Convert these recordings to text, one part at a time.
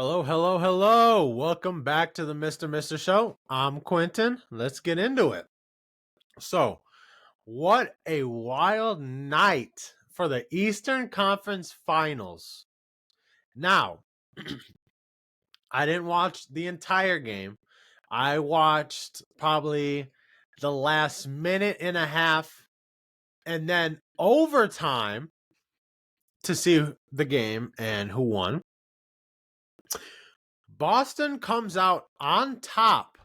Hello, hello, hello. Welcome back to the Mr. Show. I'm Quentin. Let's get into it. So, what a wild night for the Eastern Conference Finals. Now, I didn't watch the entire game. I watched probably the last minute and a half and then overtime to see the game and who won. Boston comes out on top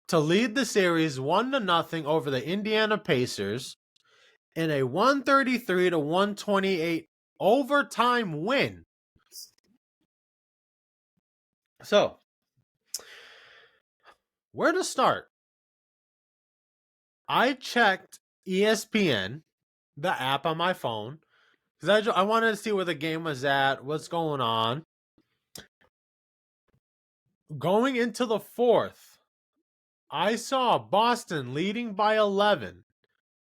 to lead the series 1-0 over the Indiana Pacers in a 133 to 128 overtime win. So, where to start? I checked ESPN, the app on my phone, because I wanted to see where the game was at, what's going on. Going into the fourth, I saw Boston leading by 11,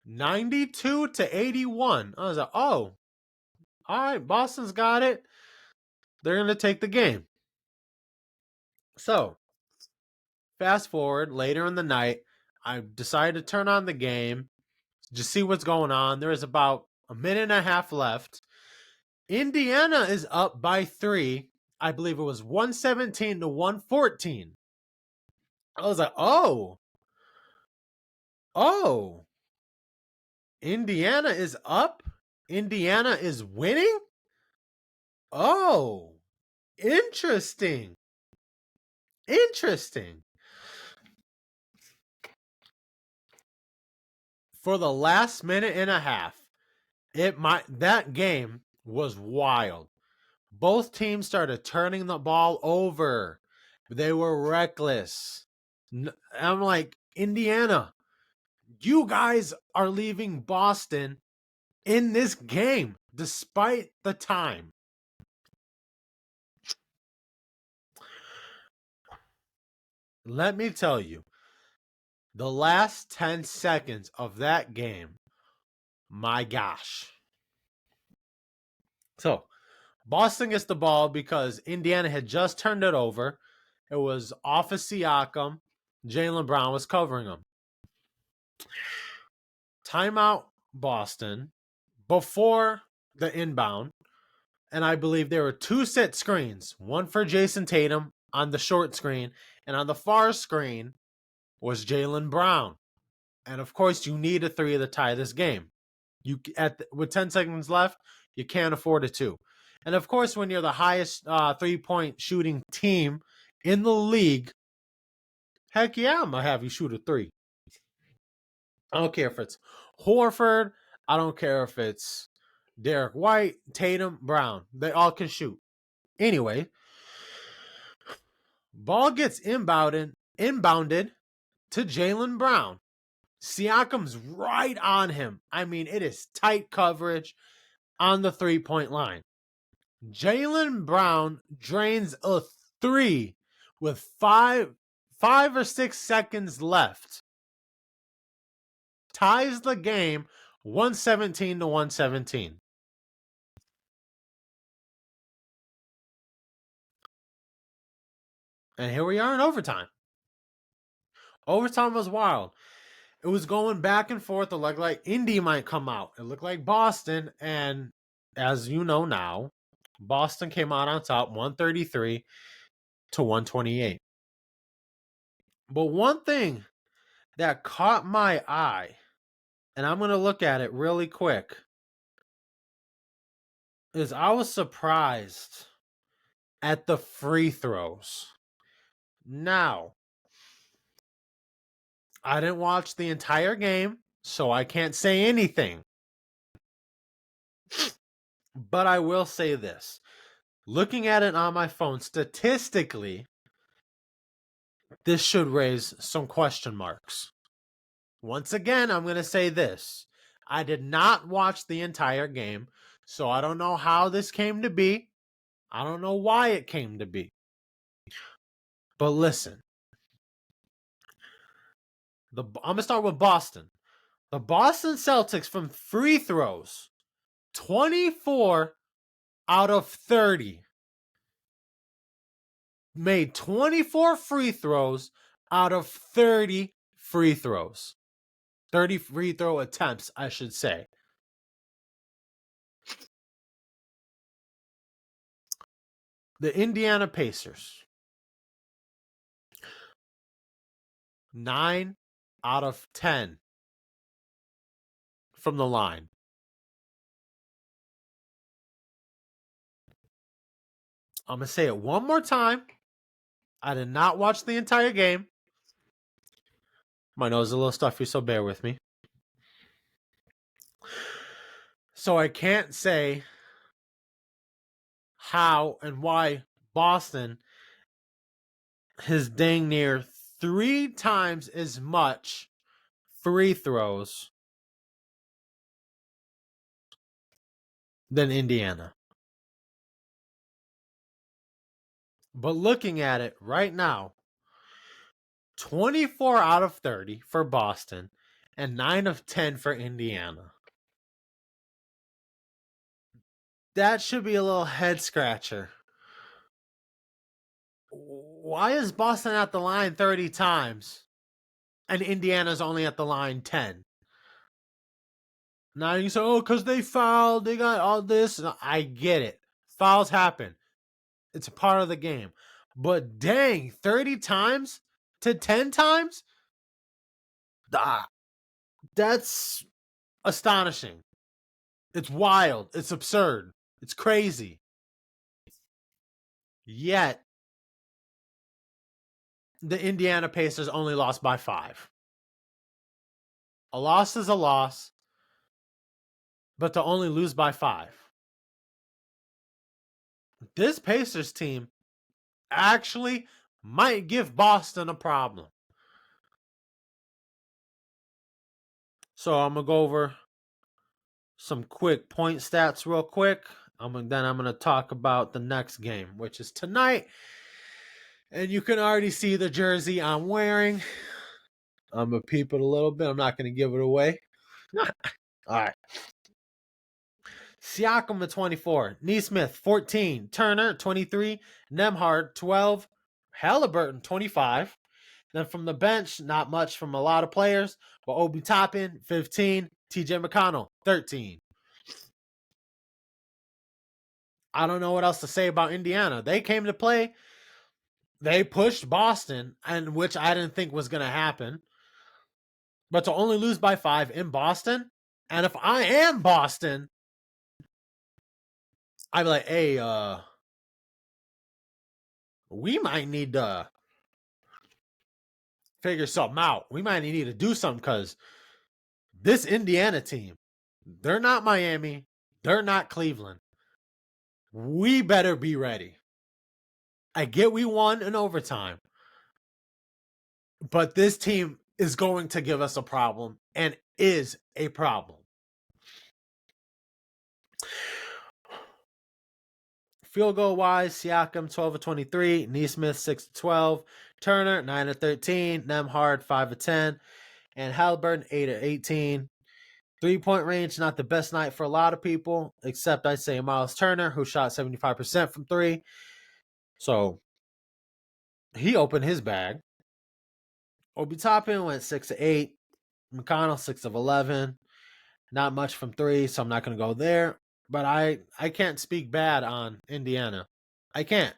92 to 81. I was like, oh, all right, Boston's got it. They're going to take the game. So, fast forward later in the night, I decided to turn on the game, just see what's going on. There is about a minute and a half left. Indiana is up by 3. I believe it was 117 to 114. I was like, oh, Indiana is up? Indiana is winning? Oh, interesting. Interesting. For the last minute and a half, that game was wild. Both teams started turning the ball over. They were reckless. I'm like, Indiana, you guys are leaving Boston in this game despite the time. Let me tell you, the last 10 seconds of that game, my gosh. So, Boston gets the ball because Indiana had just turned it over. It was off of Siakam. Jaylen Brown was covering him. Timeout Boston before the inbound. And I believe there were 2 set screens. One for Jason Tatum on the short screen. And on the far screen was Jaylen Brown. And of course, you need a 3 to tie this game. With 10 seconds left, you can't afford a 2. And of course, when you're the highest 3-point shooting team in the league, heck yeah, I'm going to have you shoot a 3. I don't care if it's Horford. I don't care if it's Derek White, Tatum, Brown. They all can shoot. Anyway, ball gets inbounded to Jaylen Brown. Siakam's right on him. I mean, it is tight coverage on the 3-point line. Jaylen Brown drains a 3 with 5 or 6 seconds left. Ties the game 117 to 117. And here we are in overtime. Overtime was wild. It was going back and forth. It looked like Indy might come out. It looked like Boston. And as you know now, Boston came out on top 133 to 128. But one thing that caught my eye, and I'm going to look at it really quick, is I was surprised at the free throws. Now, I didn't watch the entire game, so I can't say anything. But I will say this. Looking at it on my phone, statistically, this should raise some question marks. Once again, I'm going to say this. I did not watch the entire game, so I don't know how this came to be. I don't know why it came to be. But listen. I'm going to start with Boston. The Boston Celtics from free throws, 24 out of 30. made 24 free throws out of 30 free throws. 30 free throw attempts, I should say. The Indiana Pacers, 9 out of 10 from the line. I'm going to say it one more time. I did not watch the entire game. My nose is a little stuffy, so bear with me. So I can't say how and why Boston has dang near 3 times as much free throws than Indiana. But looking at it right now, 24 out of 30 for Boston and 9 of 10 for Indiana. That should be a little head scratcher. Why is Boston at the line 30 times and Indiana's only at the line 10? Now you say, oh, because they fouled, they got all this. I get it. Fouls happen. It's a part of the game. But dang, 30 times to 10 times? That's astonishing. It's wild. It's absurd. It's crazy. Yet, the Indiana Pacers only lost by 5. A loss is a loss, but to only lose by 5. This Pacers team actually might give Boston a problem. So I'm going to go over some quick point stats real quick. Then I'm going to talk about the next game, which is tonight. And you can already see the jersey I'm wearing. I'm going to peep it a little bit. I'm not going to give it away. All right. Siakam at 24. Nesmith, 14. Turner, 23. Nembhard, 12. Halliburton, 25. Then from the bench, not much from a lot of players. But Obi Toppin, 15. TJ McConnell, 13. I don't know what else to say about Indiana. They came to play. They pushed Boston, and which I didn't think was going to happen. But to only lose by 5 in Boston, and if I am Boston, I'd be like, hey, we might need to figure something out. We might need to do something because this Indiana team, they're not Miami. They're not Cleveland. We better be ready. I get we won in overtime, but this team is going to give us a problem and is a problem. Field goal wise, Siakam 12 of 23, Nesmith 6 of 12, Turner 9 of 13, Nembhard 5 of 10, and Halliburton 8 of 18. 3-point range, not the best night for a lot of people, except I'd say Miles Turner, who shot 75% from 3. So he opened his bag. Obi Toppin went 6 of 8, McConnell 6 of 11. Not much from 3, so I'm not going to go there. But I can't speak bad on Indiana. I can't.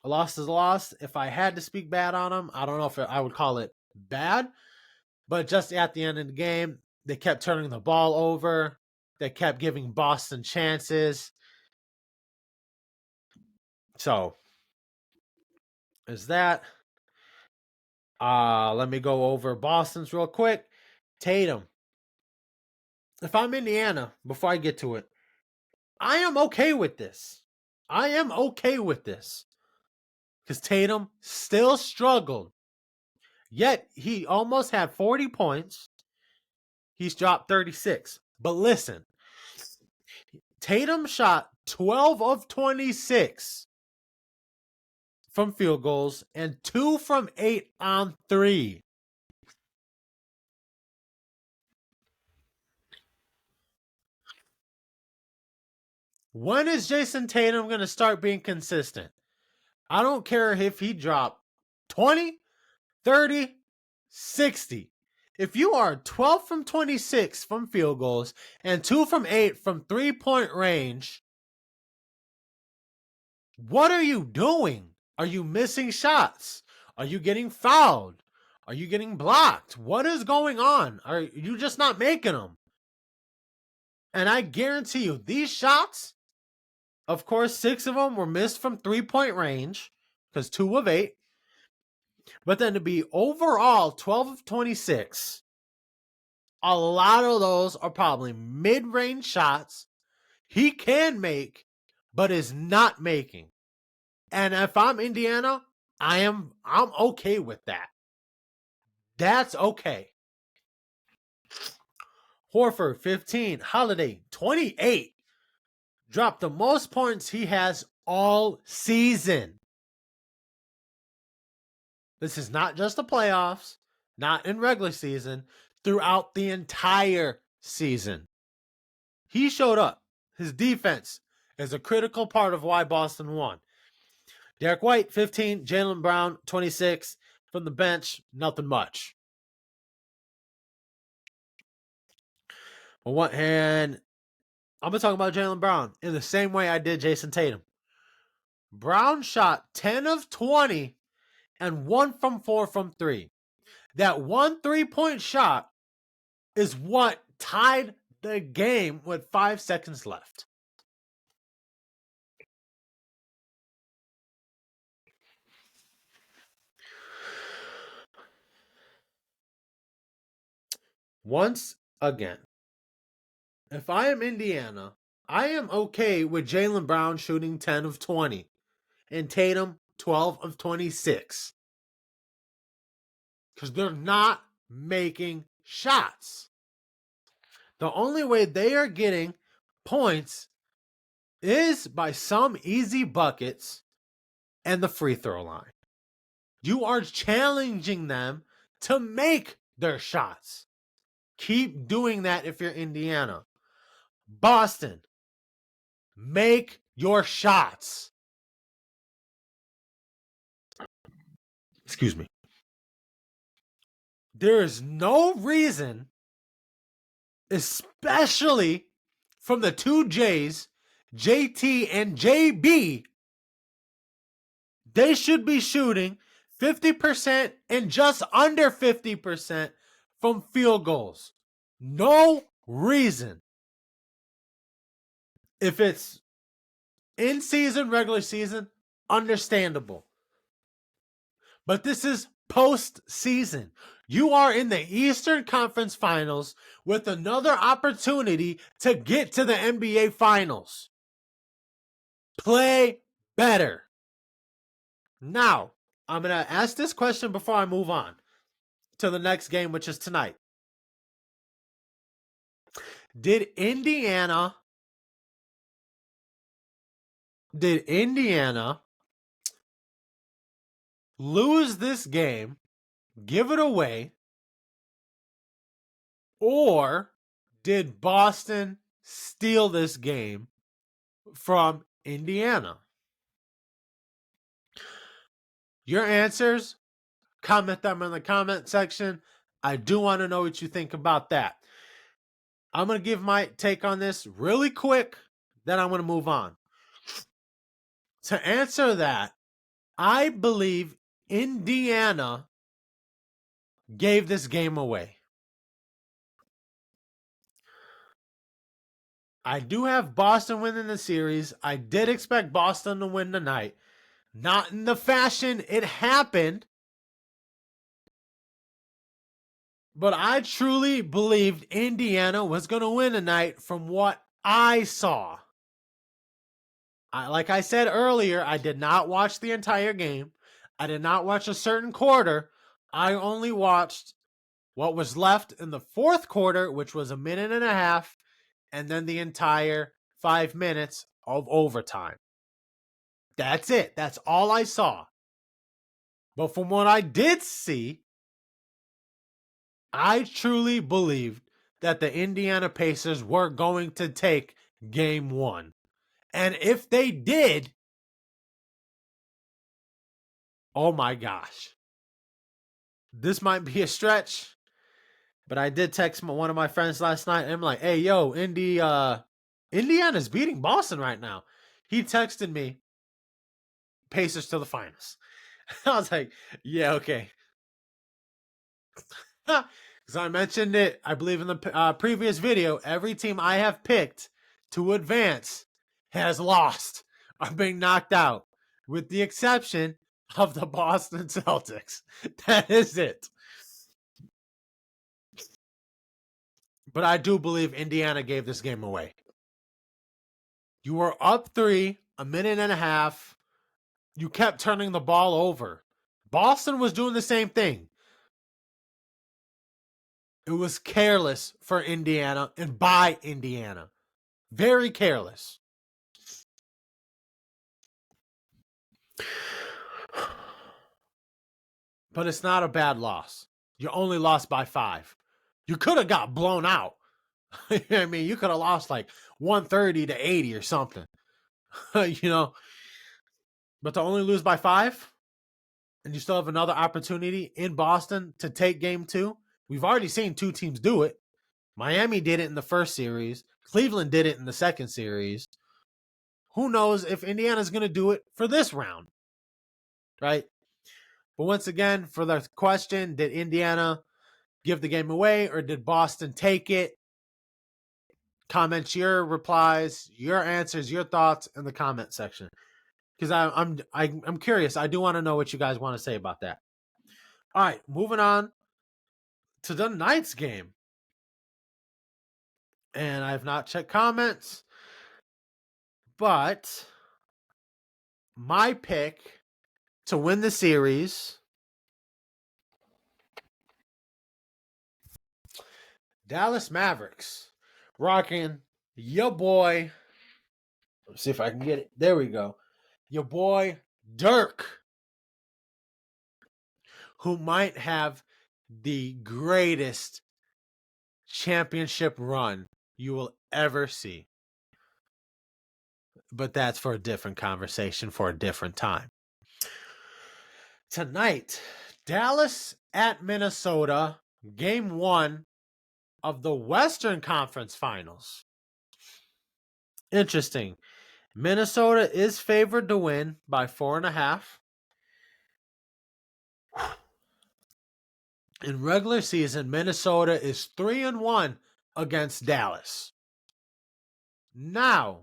A loss is a loss. If I had to speak bad on them, I don't know if I would call it bad. But just at the end of the game, they kept turning the ball over. They kept giving Boston chances. So, is that. Let me go over Boston's real quick. Tatum. If I'm Indiana, before I get to it, I am okay with this. I am okay with this. Because Tatum still struggled. Yet, he almost had 40 points. He's dropped 36. But listen, Tatum shot 12 of 26 from field goals and 2 from 8 on 3. When is Jason Tatum going to start being consistent? I don't care if he dropped 20, 30, 60. If you are 12 from 26 from field goals and 2 from 8 from 3-point range, what are you doing? Are you missing shots? Are you getting fouled? Are you getting blocked? What is going on? Are you just not making them? And I guarantee you, these shots, of course, 6 of them were missed from 3-point range because 2 of 8. But then to be overall 12 of 26, a lot of those are probably mid-range shots he can make, but is not making. And if I'm Indiana, I'm okay with that. That's okay. Horford, 15. Holiday, 28. Dropped the most points he has all season. This is not just the playoffs, not in regular season, throughout the entire season. He showed up. His defense is a critical part of why Boston won. Derek White, 15. Jaylen Brown, 26. From the bench, nothing much. On one hand, I'm going to talk about Jaylen Brown in the same way I did Jason Tatum. Brown shot 10 of 20 and 1 from 4 from 3. That 1 3-point shot is what tied the game with 5 seconds left. Once again, if I am Indiana, I am okay with Jaylen Brown shooting 10 of 20 and Tatum 12 of 26. Because they're not making shots. The only way they are getting points is by some easy buckets and the free throw line. You are challenging them to make their shots. Keep doing that if you're Indiana. Boston, make your shots. Excuse me. There is no reason, especially from the two J's, JT and JB, they should be shooting 50% and just under 50% from field goals. No reason. If it's in season, regular season, understandable. But this is postseason. You are in the Eastern Conference Finals with another opportunity to get to the NBA Finals. Play better. Now, I'm going to ask this question before I move on to the next game, which is tonight. Did Indiana lose this game, give it away, or did Boston steal this game from Indiana? Your answers, comment them in the comment section. I do want to know what you think about that. I'm going to give my take on this really quick, then I'm going to move on. To answer that, I believe Indiana gave this game away. I do have Boston winning the series. I did expect Boston to win tonight. Not in the fashion it happened. But I truly believed Indiana was going to win tonight from what I saw. Like I said earlier, I did not watch the entire game. I did not watch a certain quarter. I only watched what was left in the fourth quarter, which was a minute and a half, and then the entire 5 minutes of overtime. That's it. That's all I saw. But from what I did see, I truly believed that the Indiana Pacers were going to take game 1. And if they did, Oh my gosh. This might be a stretch, but I did text one of my friends last night and I'm like, hey, yo, Indiana's beating Boston right now. He texted me, Pacers to the finals. I was like, yeah, okay. Because I mentioned it, I believe in the previous video, every team I have picked to advance has lost or been knocked out, with the exception of the Boston Celtics. That is it. But I do believe Indiana gave this game away. You were up 3, a minute and a half. You kept turning the ball over. Boston was doing the same thing. It was careless for Indiana and by Indiana. Very careless. But it's not a bad loss. You only lost by 5. You could have got blown out. I mean, you could have lost like 130 to 80 or something. You know, but to only lose by 5 and you still have another opportunity in Boston to take game 2. We've already seen 2 teams do it. Miami did it in the first series. Cleveland did it in the second series. Who knows if Indiana's going to do it for this round, right? But once again, for the question, did Indiana give the game away or did Boston take it? Comment your replies, your answers, your thoughts in the comment section, because I'm curious. I do want to know what you guys want to say about that. All right, moving on to the night's game, and I have not checked comments, but my pick to win the series, Dallas Mavericks, rocking your boy. Let's see if I can get it. There we go. Your boy Dirk, who might have the greatest championship run you will ever see. But that's for a different conversation for a different time. Tonight, Dallas at Minnesota, game 1 of the Western Conference Finals. Interesting. Minnesota is favored to win by 4.5. In regular season, Minnesota is 3-1 against Dallas. Now,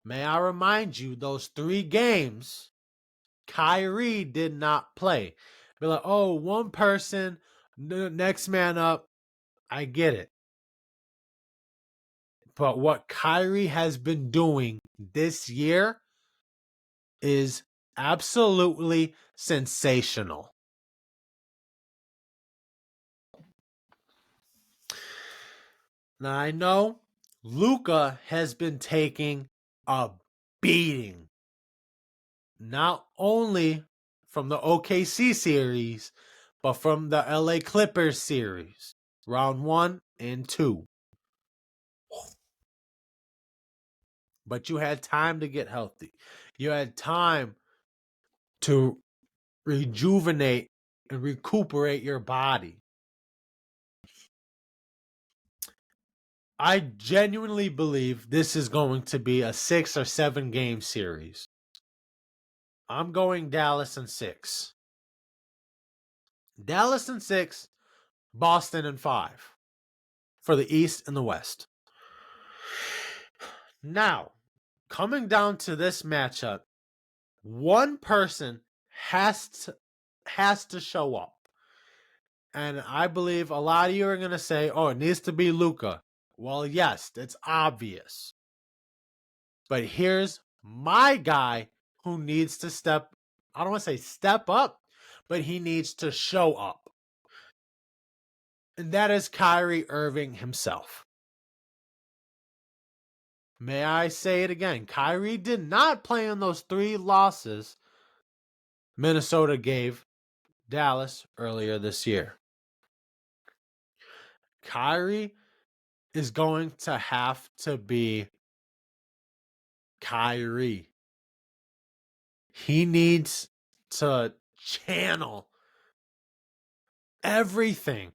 may I remind you, those 3 games, Kyrie did not play. Be like, oh, one person, next man up. I get it. But what Kyrie has been doing this year is absolutely sensational. Now, I know Luka has been taking a beating. Not only from the OKC series, but from the LA Clippers series, round 1 and 2. But you had time to get healthy. You had time to rejuvenate and recuperate your body. I genuinely believe this is going to be a 6 or 7 game series. I'm going Dallas in 6. Dallas in 6, Boston in 5 for the East and the West. Now, coming down to this matchup, one person has to show up. And I believe a lot of you are going to say, oh, it needs to be Luka. Well, yes, it's obvious. But here's my guy who needs to I don't want to say step up, but he needs to show up. And that is Kyrie Irving himself. May I say it again? Kyrie did not play in those 3 losses Minnesota gave Dallas earlier this year. Kyrie is going to have to be Kyrie. He needs to channel everything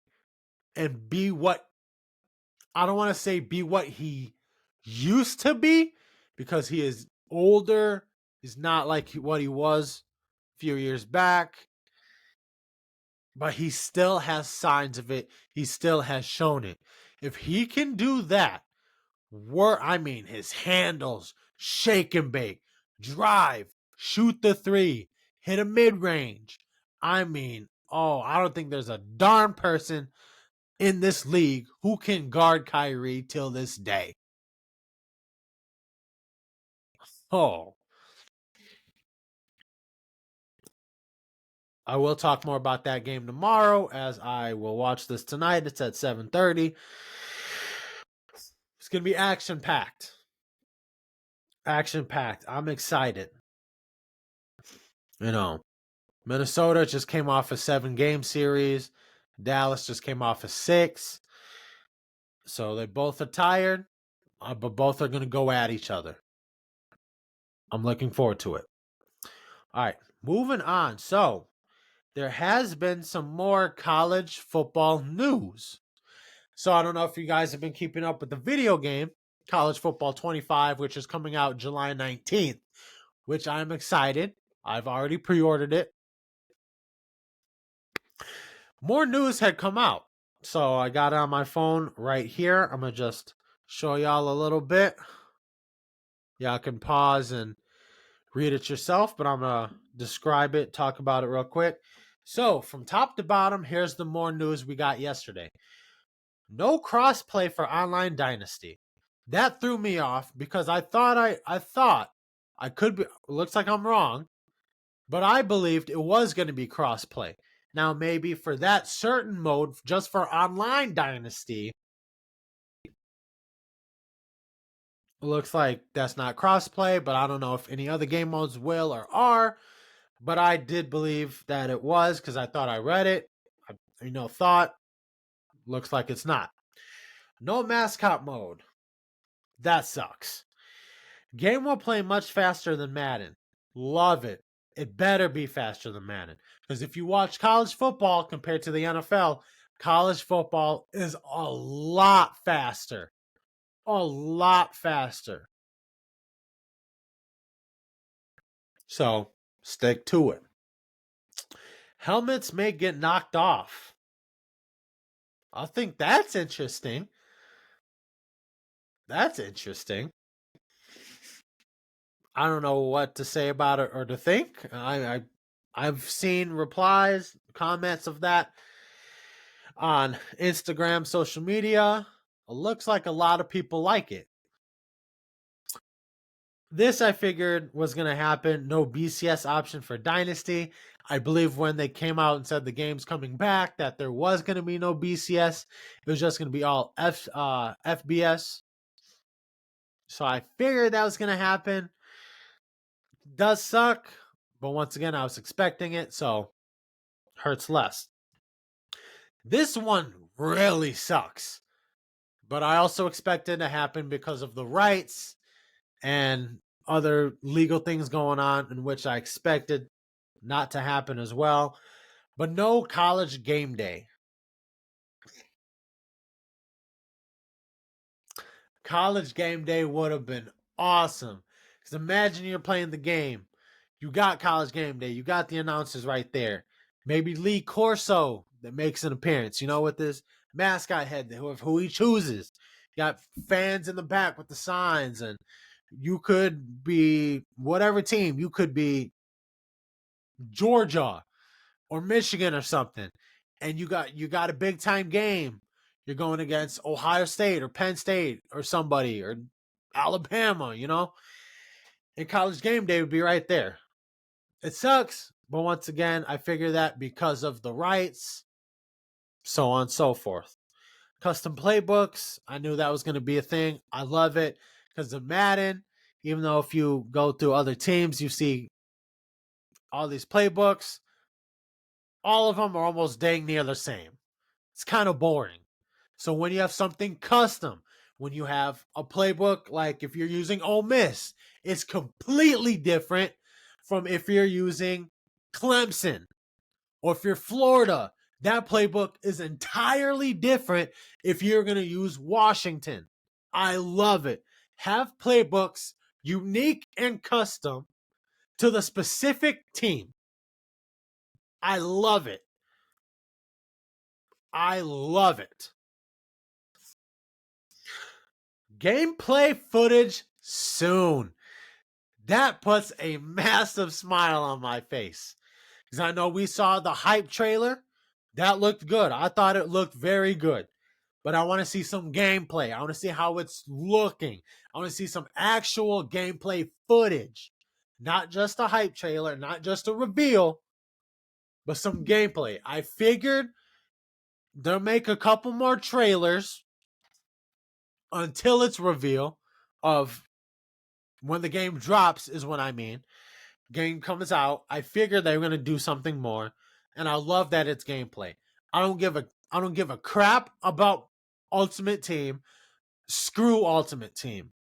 and be what, I don't want to say be what he used to be, because he is older. He's not like what he was a few years back, but he still has signs of it. He still has shown it. If he can do that, his handles, shake and bake, drive, shoot the three, hit a mid range. I don't think there's a darn person in this league who can guard Kyrie till this day. Oh, I will talk more about that game tomorrow, as I will watch this tonight. It's at 7:30. It's going to be action packed. Action packed. I'm excited. Minnesota just came off a 7-game series. Dallas just came off a 6. So they both are tired, but both are going to go at each other. I'm looking forward to it. All right, moving on. So there has been some more college football news. So I don't know if you guys have been keeping up with the video game, College Football 25, which is coming out July 19th, which I'm excited. I've already pre-ordered it. More news had come out. So I got it on my phone right here. I'm going to just show y'all a little bit. Y'all can pause and read it yourself, but I'm going to describe it, talk about it real quick. So from top to bottom, here's the more news we got yesterday. No crossplay for Online Dynasty. That threw me off because I thought I could be, looks like I'm wrong, but I believed it was going to be crossplay. Now, maybe for that certain mode, just for Online Dynasty, it looks like that's not crossplay, but I don't know if any other game modes will or are. But I did believe that it was because I thought I read it. Looks like it's not. No mascot mode. That sucks. Game will play much faster than Madden. Love it. It better be faster than Madden. Because if you watch college football compared to the NFL, college football is a lot faster. A lot faster. So, stick to it. Helmets may get knocked off. I think that's interesting. That's interesting. I don't know what to say about it or to think. I've seen replies, comments of that on Instagram, social media. It looks like a lot of people like it. This I figured was going to happen. No BCS option for Dynasty. I believe when they came out and said the game's coming back, that there was going to be no BCS. It was just going to be all FBS. So I figured that was going to happen. Does suck, but once again, I was expecting it, so hurts less. This one really sucks, but I also expect it to happen because of the rights and other legal things going on, in which I expected not to happen as well. But no college game day. College game day would have been awesome. Because imagine you're playing the game. You got college game day. You got the announcers right there. Maybe Lee Corso that makes an appearance. With this mascot head, who he chooses. You got fans in the back with the signs. And you could be whatever team. You could be Georgia or Michigan or something. And you got a big time game. You're going against Ohio State or Penn State or somebody or Alabama, And college game day would be right there. It sucks, but once again, I figure that because of the rights, so on and so forth. Custom playbooks, I knew that was going to be a thing. I love it because of Madden. Even though if you go through other teams, you see all these playbooks. All of them are almost dang near the same. It's kind of boring. So when you have something custom, when you have a playbook, like if you're using Ole Miss, it's completely different from if you're using Clemson. Or if you're Florida, that playbook is entirely different if you're going to use Washington. I love it. Have playbooks unique and custom to the specific team. I love it. I love it. Gameplay footage soon. That puts a massive smile on my face. Because I know we saw the hype trailer. That looked good. I thought it looked very good. But I want to see some gameplay. I want to see how it's looking. I want to see some actual gameplay footage. Not just a hype trailer, not just a reveal, but some gameplay. I figured they'll make a couple more trailers until it's reveal of when the game drops is what I mean. Game comes out. I figured they were going to do something more, and I love that it's gameplay. I don't give a crap about Ultimate Team. Screw Ultimate Team.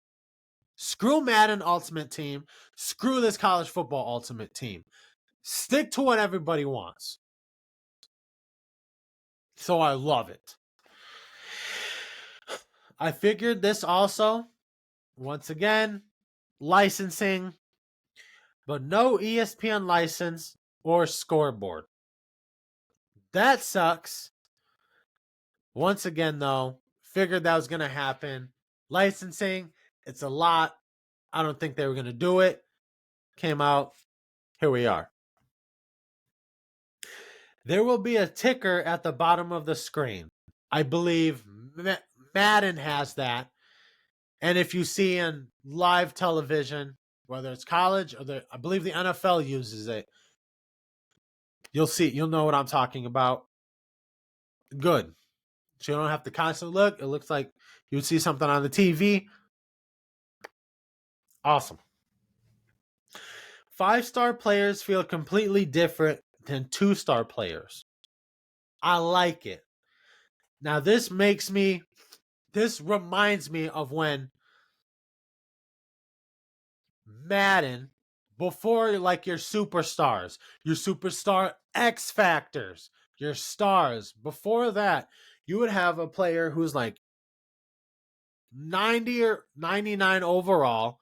Screw Madden Ultimate Team. Screw this college football Ultimate Team. Stick to what everybody wants. So I love it. I figured this also, once again, licensing, but no ESPN license or scoreboard. That sucks. Once again, though, figured that was going to happen. Licensing, it's a lot. I don't think they were going to do it. Came out. Here we are. There will be a ticker at the bottom of the screen. I believe Madden has that. And if you see in live television, whether it's college or I believe the NFL uses it, you'll know what I'm talking about. Good. So you don't have to constantly look. It looks like you would see something on the TV. Awesome. 5-star players feel completely different than 2-star players. I like it. Now this reminds me of when Madden, before like your superstars, your superstar X factors, your stars, before that, you would have a player who's like 90 or 99 overall,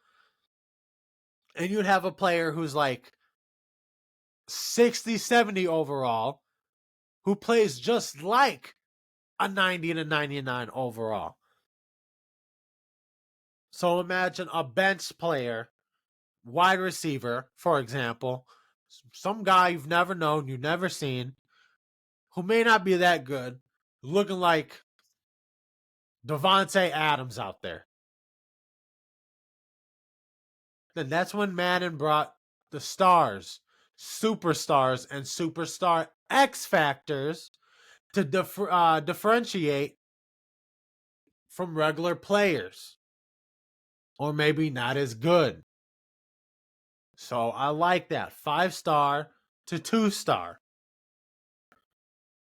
and you'd have a player who's like 60, 70 overall, who plays just like a 90 to 99 overall. So imagine a bench player, wide receiver, for example, some guy you've never known, you've never seen, who may not be that good, looking like Devontae Adams out there. Then that's when Madden brought the stars, superstars, and superstar X factors to differentiate from regular players. Or maybe not as good. So I like that. 5-star to 2-star.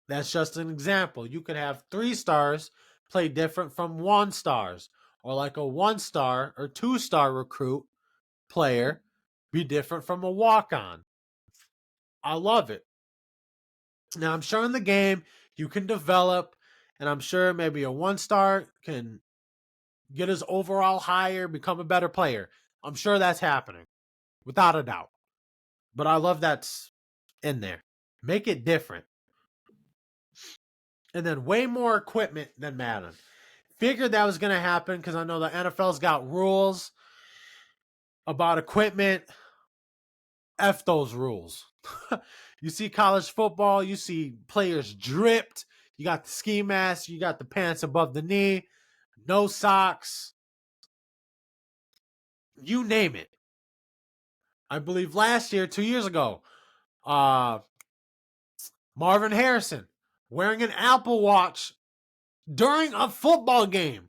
That's just an example. You could have 3 stars play different from 1 stars. Or like a 1-star or 2-star recruit player be different from a walk-on. I love it. Now I'm sure in the game you can develop, and I'm sure maybe a 1-star can get his overall higher, become a better player. I'm sure that's happening. Without a doubt. But I love that's in there. Make it different. And then way more equipment than Madden. Figured that was going to happen because I know the NFL's got rules about equipment. F those rules. You see college football, you see players dripped. You got the ski mask, you got the pants above the knee, no socks. You name it. I believe last year, 2 years ago, Marvin Harrison wearing an Apple Watch during a football game.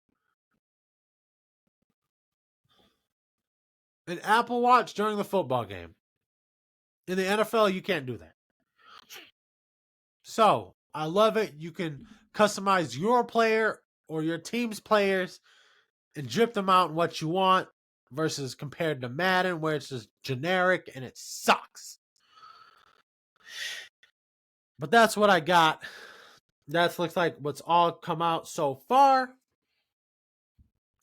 An Apple Watch during the football game. In the NFL, you can't do that. So, I love it. You can customize your player or your team's players and drip them out in what you want versus compared to Madden where it's just generic and it sucks. But that's what I got. That looks like what's all come out so far.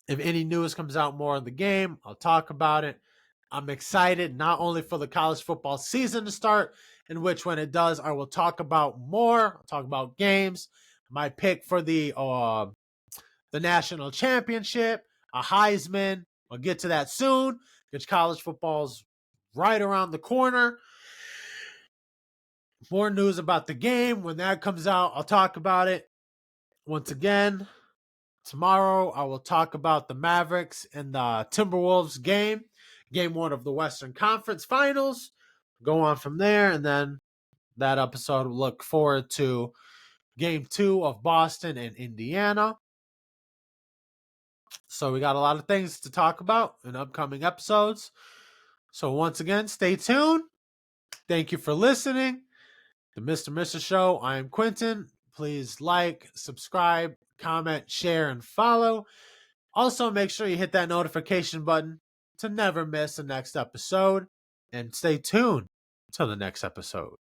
If any news comes out more in the game, I'll talk about it. I'm excited not only for the college football season to start, in which when it does, I will talk about more. I'll talk about games, my pick for the national championship, a Heisman. I'll get to that soon because college football's right around the corner. More news about the game. When that comes out, I'll talk about it. Once again, tomorrow I will talk about the Mavericks and the Timberwolves game. Game 1 of the Western Conference Finals. Go on from there, and then that episode will look forward to Game 2 of Boston and Indiana. So we got a lot of things to talk about in upcoming episodes. So once again, stay tuned. Thank you for listening. The Mr. Mr. Show. I am Quentin. Please like, subscribe, comment, share, and follow. Also, make sure you hit that notification button to never miss the next episode. And stay tuned till the next episode.